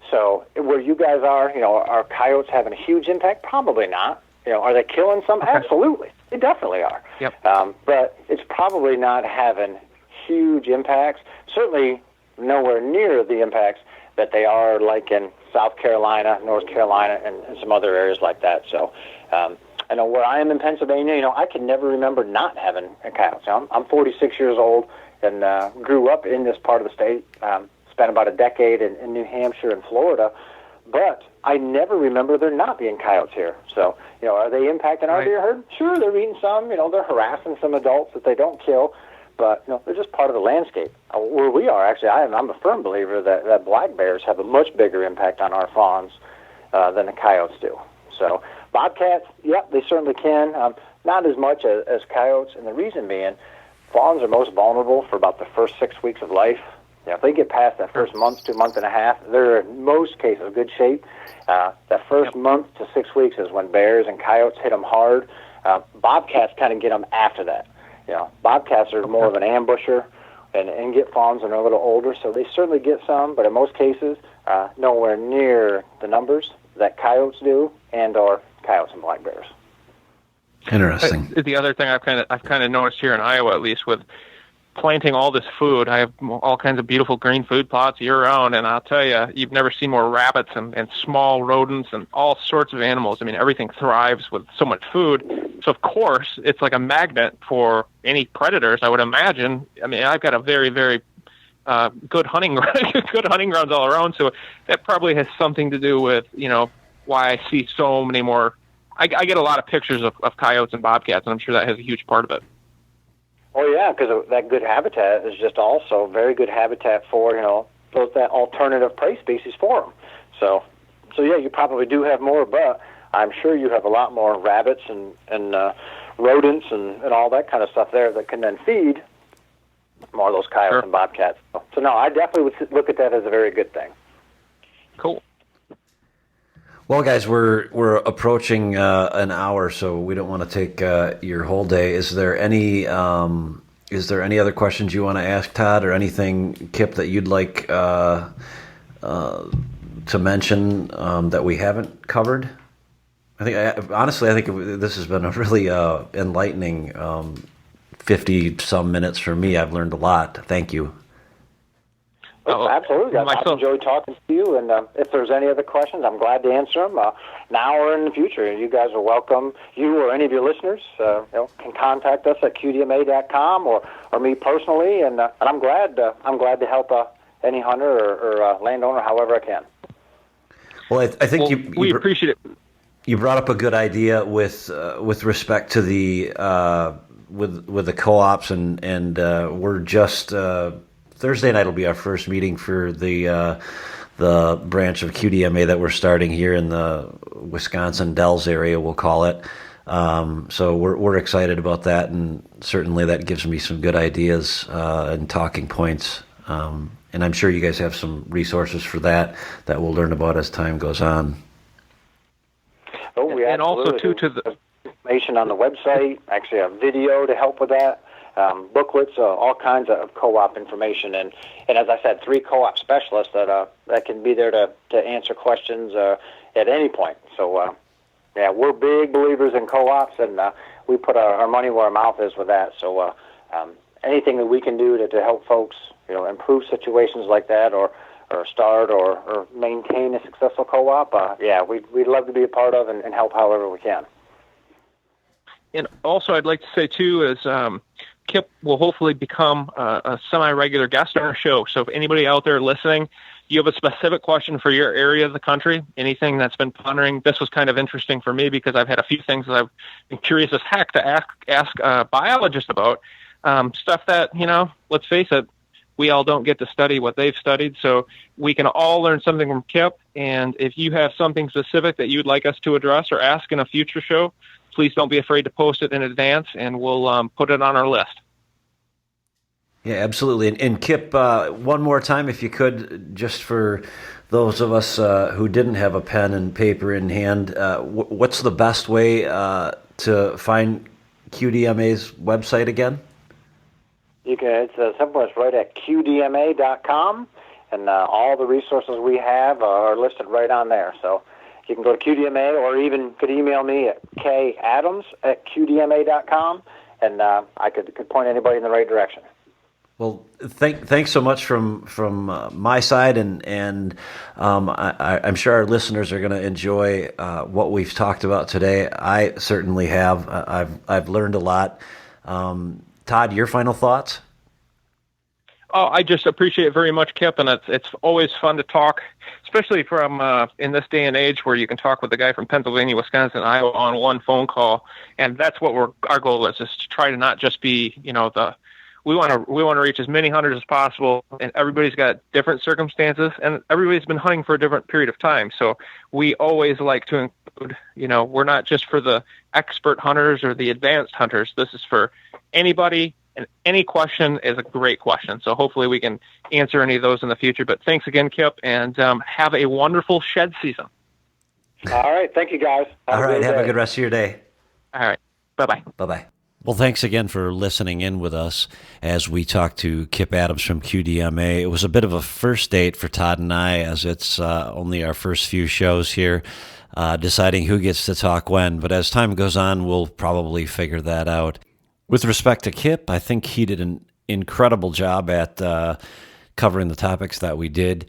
Speaker 2: So where you guys are coyotes having a huge impact? Probably not. Are they killing some? Okay. Absolutely. They definitely are.
Speaker 3: Yep.
Speaker 2: But it's probably not having huge impacts. Certainly nowhere near the impacts that they are like in South Carolina, North Carolina, and some other areas like that. So I know where I am in Pennsylvania, I can never remember not having a coyote. So I'm 46 years old and grew up in this part of the state, spent about a decade in New Hampshire and Florida. But I never remember there not being coyotes here. So, are they impacting our deer herd? Sure, they're eating some. They're harassing some adults that they don't kill. But, they're just part of the landscape. Where we are, actually, I'm a firm believer that black bears have a much bigger impact on our fawns than the coyotes do. So, bobcats, they certainly can. Not as much as coyotes. And the reason being, fawns are most vulnerable for about the first 6 weeks of life. If they get past that first month to month and a half, they're in most cases in good shape. That first month to 6 weeks is when bears and coyotes hit them hard. Bobcats kind of get them after that. Bobcats are more of an ambusher and get fawns when they're a little older, so they certainly get some, but in most cases, nowhere near the numbers that coyotes do or coyotes and black bears.
Speaker 1: Interesting.
Speaker 3: The other thing I've kind of noticed here in Iowa, at least with planting all this food, I have all kinds of beautiful green food plots year round, and I'll tell you, you've never seen more rabbits and small rodents and all sorts of animals. I mean, everything thrives with so much food. So of course, it's like a magnet for any predators, I would imagine. I mean, I've got a very, very good hunting grounds all around, so that probably has something to do with why I see so many more. I get a lot of pictures of coyotes and bobcats, and I'm sure that has a huge part of it.
Speaker 2: Oh, yeah, because that good habitat is just also very good habitat for, that alternative prey species for them. So yeah, you probably do have more, but I'm sure you have a lot more rabbits and rodents and all that kind of stuff there that can then feed more of those coyotes and bobcats. So no, I definitely would look at that as a very good thing.
Speaker 3: Cool.
Speaker 1: Well, guys, we're approaching an hour, so we don't want to take your whole day. Is there any other questions you want to ask Todd, or anything, Kip, that you'd like to mention that we haven't covered? I think this has been a really enlightening 50-some minutes for me. I've learned a lot. Thank you.
Speaker 2: Absolutely. I've enjoyed talking to you, and if there's any other questions, I'm glad to answer them now or in the future. You guys are welcome. You or any of your listeners can contact us at QDMA.com or me personally, and I'm glad to help any hunter or landowner however I can.
Speaker 1: Well, I think
Speaker 3: we appreciate it.
Speaker 1: You brought up a good idea with respect to the with the co-ops, and we're just Thursday night will be our first meeting for the branch of QDMA that we're starting here in the Wisconsin Dells area, we'll call it. So we're excited about that, and certainly that gives me some good ideas and talking points. And I'm sure you guys have some resources for that we'll learn about as time goes on.
Speaker 2: Oh, we
Speaker 3: and also too to the
Speaker 2: information on the website, actually a video to help with that, booklets, all kinds of co-op information, and as I said, 3 co-op specialists that can be there to answer questions at any point. So we're big believers in co-ops, and we put our money where our mouth is with that. So anything that we can do to help folks, improve situations like that, or start or maintain a successful co-op, we'd love to be a part of and help however we can.
Speaker 3: And also, I'd like to say too is Kip will hopefully become a semi-regular guest on our show. So if anybody out there listening, you have a specific question for your area of the country, anything that's been pondering, this was kind of interesting for me because I've had a few things that I've been curious as heck to ask a biologist about, stuff that, let's face it, we all don't get to study what they've studied, so we can all learn something from Kip. And if you have something specific that you'd like us to address or ask in a future show, please don't be afraid to post it in advance, and we'll put it on our list.
Speaker 1: Yeah, absolutely. And Kip, one more time, if you could, just for those of us who didn't have a pen and paper in hand, what's the best way to find QDMA's website again?
Speaker 2: It's simple. It's right at QDMA.com, and all the resources we have are listed right on there. So you can go to QDMA, or even could email me at kadams@QDMA.com, and I could point anybody in the right direction.
Speaker 1: Well, thanks so much from my side, and I'm sure our listeners are going to enjoy what we've talked about today. I certainly have. I've learned a lot. Todd, your final thoughts?
Speaker 3: Oh, I just appreciate it very much, Kip, and it's always fun to talk, especially from in this day and age where you can talk with the guy from Pennsylvania, Wisconsin, Iowa on one phone call, and that's what our goal is to try to not just be, we want to reach as many hunters as possible, and everybody's got different circumstances, and everybody's been hunting for a different period of time. So we always like to include, we're not just for the expert hunters or the advanced hunters. This is for anybody, and any question is a great question. So hopefully we can answer any of those in the future. But thanks again, Kip, and have a wonderful shed season.
Speaker 2: All right. Thank you, guys.
Speaker 1: All right. Have a good rest of your day.
Speaker 3: All right. Bye-bye.
Speaker 1: Bye-bye. Well, thanks again for listening in with us as we talked to Kip Adams from QDMA. It was a bit of a first date for Todd and I, as it's only our first few shows here, deciding who gets to talk when. But as time goes on, we'll probably figure that out. With respect to Kip, I think he did an incredible job at covering the topics that we did.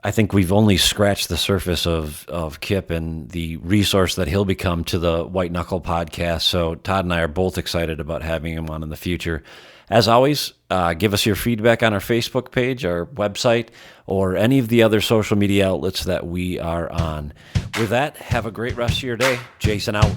Speaker 1: I think we've only scratched the surface of Kip and the resource that he'll become to the White Knuckle podcast. So Todd and I are both excited about having him on in the future. As always, give us your feedback on our Facebook page, our website, or any of the other social media outlets that we are on. With that, have a great rest of your day. Jason out.